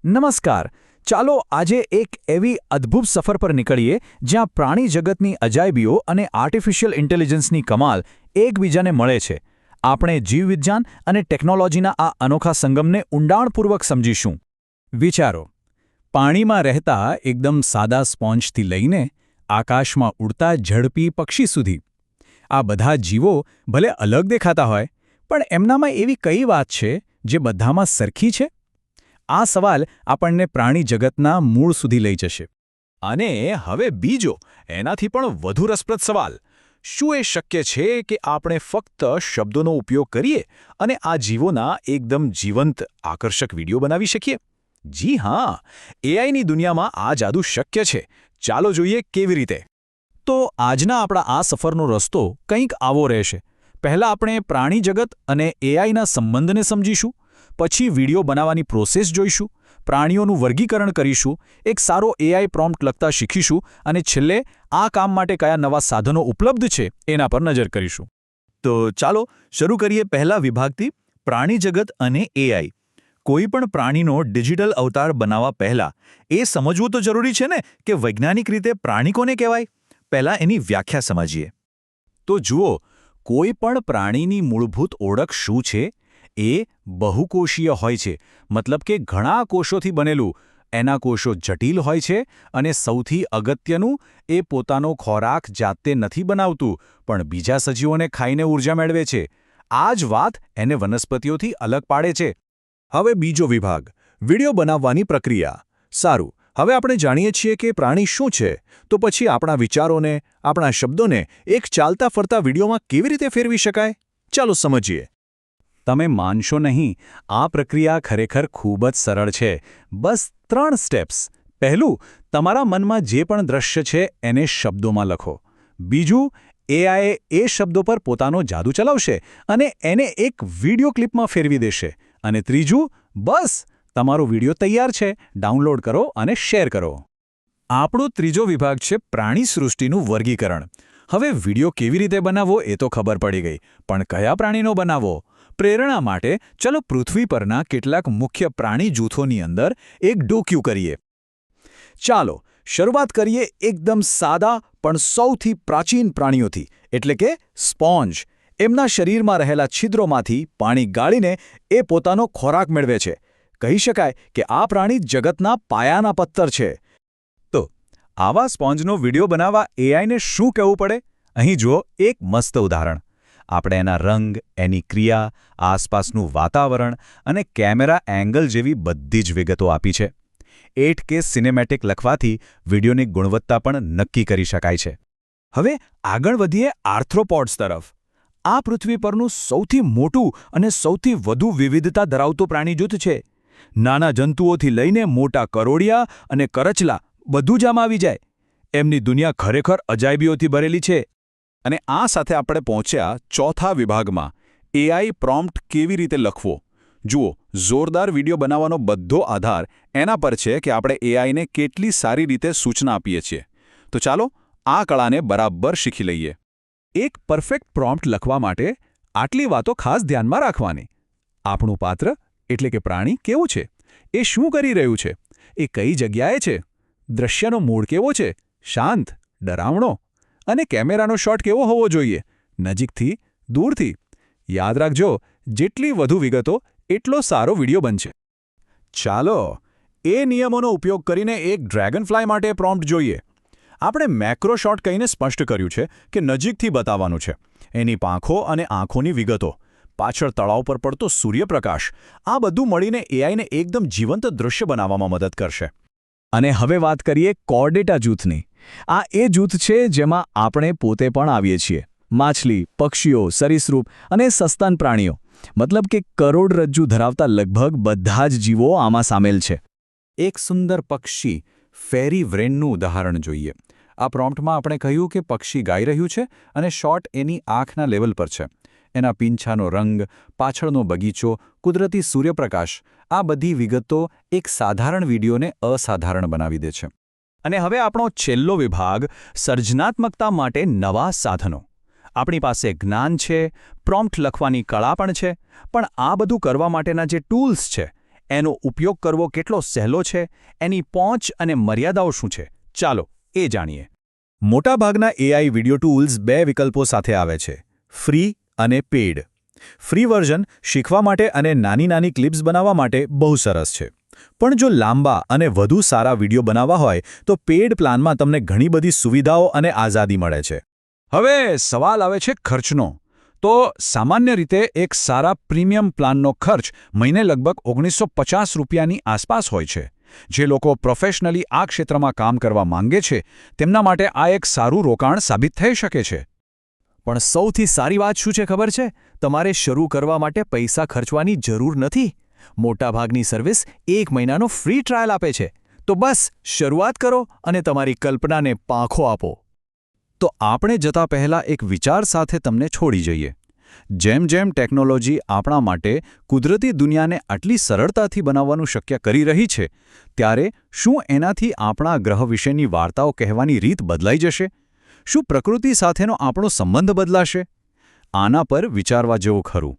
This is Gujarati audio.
નમસ્કાર. ચાલો આજે એક એવી અદ્ભુત સફર પર નીકળીએ જ્યાં પ્રાણી જગતની અજાયબીઓ અને આર્ટિફિશિયલ ઇન્ટેલિજન્સની કમાલ એકબીજાને મળે છે. આપણે જીવવિજ્ઞાન અને ટેકનોલોજીના આ અનોખા સંગમને ઊંડાણપૂર્વક સમજીશું. વિચારો, પાણીમાં રહેતા એકદમ સાદા સ્પોન્જથી લઈને આકાશમાં ઉડતા ઝડપી પક્ષી સુધી, આ બધા જીવો ભલે અલગ દેખાતા હોય, પણ એમનામાં એવી કઈ વાત છે જે બધામાં સરખી છે? આ સવાલ આપણને પ્રાણી જગતના મૂળ સુધી લઈ જશે. અને હવે બીજો, એનાથી પણ વધુ રસપ્રદ સવાલ: શું એ શક્ય છે કે આપણે ફક્ત શબ્દોનો ઉપયોગ કરીએ અને આ જીવોના એકદમ જીવંત, આકર્ષક વિડીયો બનાવી શકીએ? જી હા, એઆઈની દુનિયામાં આ જાદુ શક્ય છે. ચાલો જોઈએ કેવી રીતે. તો આજના આપણા આ સફરનો રસ્તો કંઈક આવો રહેશે. પહેલાં આપણે પ્રાણી જગત અને એઆઈના સંબંધને સમજીશું, પછી વિડીયો બનાવવાની પ્રોસેસ જોઈશું, પ્રાણીઓનું વર્ગીકરણ કરીશું, એક સારો એઆઈ પ્રોમ્પ્ટ લખતા શીખીશું અને છેલ્લે આ કામ માટે કયા નવા સાધનો ઉપલબ્ધ છે એના પર નજર કરીશું. તો ચાલો શરૂ કરીએ પહેલા વિભાગથી: પ્રાણી જગત અને એઆઈ. કોઈ પણ પ્રાણીનો ડિજિટલ અવતાર બનાવવા પહેલા એ સમજવું તો જરૂરી છે ને કે વૈજ્ઞાનિક રીતે પ્રાણી કોને કહેવાય. પહેલાં એની વ્યાખ્યા સમજીએ. તો જુઓ, કોઈ પણ પ્રાણીની મૂળભૂત ઓળખ શું છે? એ બહુકોષીય હોય છે, મતલબ કે ઘણા કોષોથી બનેલું. એના કોષો જટિલ હોય છે અને સૌથી અગત્યનું, એ પોતાનો ખોરાક જાતે નથી બનાવતું, પણ બીજા સજીવોને ખાઈને ઊર્જા મેળવે છે. આ જ વાત એને વનસ્પતિઓથી અલગ પાડે છે. હવે બીજો વિભાગ: વિડીયો બનાવવાની પ્રક્રિયા. સારું, હવે આપણે જાણીએ છીએ કે પ્રાણી શું છે, તો પછી આપણા વિચારોને, આપણા શબ્દોને એક ચાલતા ફરતા વિડીયોમાં કેવી રીતે ફેરવી શકાય? ચાલો સમજીએ. તમે માનશો નહીં, આ પ્રક્રિયા ખરેખર ખૂબ જ સરળ છે. બસ 3 સ્ટેપ્સ. પહેલું, તમારા મનમાં જે પણ દ્રશ્ય છે એને શબ્દોમાં લખો. બીજું, એઆઈ એ શબ્દો પર પોતાનો જાદુ ચલાવશે અને એને એક વિડીયો ક્લિપમાં ફેરવી દેશે. અને ત્રીજું, બસ તમારો વિડીયો તૈયાર છે. ડાઉનલોડ કરો અને શેર કરો. આપણો ત્રીજો વિભાગ છે પ્રાણી સૃષ્ટિનું વર્ગીકરણ. હવે વિડીયો કેવી રીતે બનાવવો એ તો ખબર પડી ગઈ, પણ કયા પ્રાણીનો બનાવવો? પ્રેરણા માટે ચલો પૃથ્વી પરના કેટલાક મુખ્ય પ્રાણી જૂથોની અંદર એક ડોક્યુ કરીએ. ચાલો શરૂઆત કરીએ એકદમ સાદા પણ સૌથી પ્રાચીન પ્રાણીઓથી, એટલે કે સ્પોન્જ. એમના શરીરમાં રહેલા છિદ્રોમાંથી પાણી ગાળીને એ પોતાનો ખોરાક મેળવે છે. કહી શકાય કે આ પ્રાણી જગતના પાયાના પથ્થર છે. તો આવા સ્પોન્જનો વિડીયો બનાવવા એઆઈને શું કહેવું પડે? અહીં જુઓ એક મસ્ત ઉદાહરણ. આપણે એના રંગ, એની ક્રિયા, આસપાસનું વાતાવરણ અને કેમેરા એંગલ જેવી બધી જ વિગતો આપી છે. 8K સિનેમેટિક લખવાથી વિડીયોની ગુણવત્તા પણ નક્કી કરી શકાય છે. હવે આગળ વધીએ આર્થ્રોપોડ્સ તરફ. આ પૃથ્વી પરનું સૌથી મોટું અને સૌથી વધુ વિવિધતા ધરાવતું પ્રાણી જૂથ છે. નાના જંતુઓથી લઈને મોટા કરોડિયા અને કરચલા બધું જ આમાં આવી જાય. એમની દુનિયા ખરેખર અજાયબીઓથી ભરેલી છે. અને આ સાથે આપણે પહોંચ્યા ચોથા વિભાગમાં: એઆઈ પ્રોમ્પ્ટ કેવી રીતે લખવો. જુઓ, જોરદાર વિડીયો બનાવવાનો બધો આધાર એના પર છે કે આપણે એઆઈને કેટલી સારી રીતે સૂચના આપીએ છીએ. તો ચાલો આ કળાને બરાબર શીખી લઈએ. એક પરફેક્ટ પ્રોમ્પ્ટ લખવા માટે આટલી વાતો ખાસ ધ્યાનમાં રાખવાની. આપણું પાત્ર એટલે કે પ્રાણી કેવું છે? એ શું કરી રહ્યું છે? એ કઈ જગ્યાએ છે? દ્રશ્યનો મૂડ કેવો છે? શાંત, ડરાવણો? અને કેમેરાનો શોટ કેવો હોવો જોઈએ? નજીકથી, દૂરથી? યાદ રાખજો, જેટલી વધુ વિગતો એટલો સારો વિડીયો બનશે. ચાલો એ નિયમોનો ઉપયોગ કરીને એક ડ્રેગનફ્લાય માટે પ્રોમ્પ્ટ જોઈએ. આપણે મેક્રો શોટ કહીને સ્પષ્ટ કર્યું છે કે નજીકથી બતાવવાનું છે. એની પાંખો અને આંખોની વિગતો, પાછળ તળાવ પર પડતો સૂર્યપ્રકાશ, આ બધું મળીને એઆઈને એકદમ જીવંત દૃશ્ય બનાવવામાં મદદ કરશે. અને હવે વાત કરીએ કોર્ડેટા જૂથની. આ એ જૂથ છે જેમાં આપણે પોતે પણ આવીએ છીએ. માછલી, પક્ષીઓ, સરીસૃપ અને સસ્તન પ્રાણીઓ, મતલબ કે કરોડરજ્જુ ધરાવતા લગભગ બધા જ જીવો આમાં સામેલ છે. એક સુંદર પક્ષી, ફેરી વ્રેનનું ઉદાહરણ જોઈએ. આ પ્રોમ્પ્ટમાં આપણે કહ્યું કે પક્ષી ગાઈ રહ્યું છે અને શોટ એની આંખના લેવલ પર છે. એના પીંછાનો રંગ, પાછળનો બગીચો, કુદરતી સૂર્યપ્રકાશ, આ બધી વિગતો એક સાધારણ વિડીયોને અસાધારણ બનાવી દે છે. અને હવે આપણો છેલ્લો વિભાગ: સર્જનાત્મકતા માટે નવા સાધનો. આપણી પાસે જ્ઞાન છે, પ્રોમ્પ્ટ લખવાની કળા પણ છે, પણ આ બધું કરવા માટેના જે ટૂલ્સ છે એનો ઉપયોગ કરવો કેટલો સહેલો છે, એની પહોંચ અને મર્યાદાઓ શું છે, ચાલો એ જાણીએ. મોટાભાગના એઆઈ વિડિયો ટૂલ્સ 2 વિકલ્પો સાથે આવે છે, ફ્રી અને પેઇડ. ફ્રી વર્ઝન શીખવા માટે અને નાની ક્લિપ્સ બનાવવા માટે બહુ સરસ છે. પણ જો લાંબા અને વધુ સારા વિડિયો બનાવવા હોય તો પેઇડ પ્લાનમાં તમને ઘણી બધી સુવિધાઓ અને આઝાદી મળે છે. હવે સવાલ આવે છે ખર્ચનો. તો સામાન્ય રીતે એક સારા પ્રીમિયમ પ્લાનનો ખર્ચ મહિને લગભગ 1950 રૂપિયાની આસપાસ હોય છે. જે લોકો પ્રોફેશનલી આ ક્ષેત્રમાં કામ કરવા માંગે છે તેમના માટે આ એક સારું રોકાણ સાબિત થઈ શકે છે. પણ સૌથી સારી વાત શું છે ખબર છે? તમારે શરૂ કરવા માટે પૈસા ખર્ચવાની જરૂર નથી. મોટાભાગની સર્વિસ 1 મહિનાનો ફ્રી ટ્રાયલ આપે છે. તો બસ શરૂઆત કરો અને તમારી કલ્પનાને પાંખો આપો. તો આપણે જતા પહેલા એક વિચાર સાથે તમને છોડી જઈએ. જેમ ટેકનોલોજી આપણા માટે કુદરતી દુનિયાને આટલી સરળતાથી બનાવવાનું શક્ય કરી રહી છે, ત્યારે શું એનાથી આપણા ગ્રહ વિશેની વાર્તાઓ કહેવાની રીત બદલાઈ જશે? શું પ્રકૃતિ સાથેનો આપણો સંબંધ બદલાશે? આના પર વિચારવા જેવું ખરું.